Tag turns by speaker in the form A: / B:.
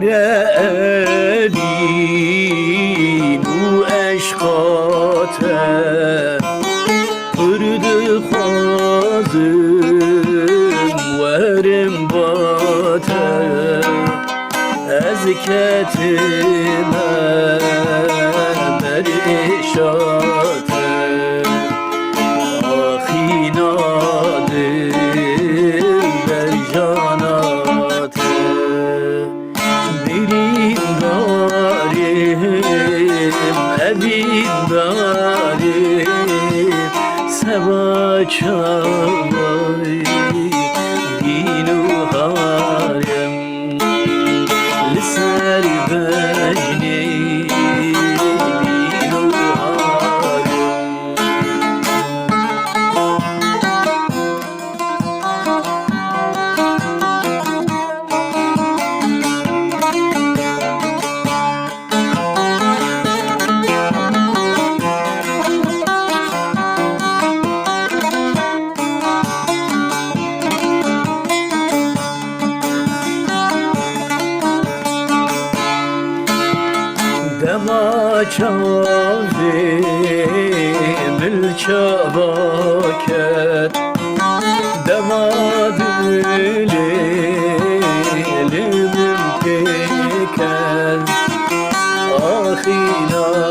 A: elin u eşkate Pırdı xwazim werim bate Ez ketime berişate Axîna dil ber canate Dilin darim evin darim Seva çavay dinu harem Liser beyni dinu harem Dema çavim çabaket Dema dilim peker Ahina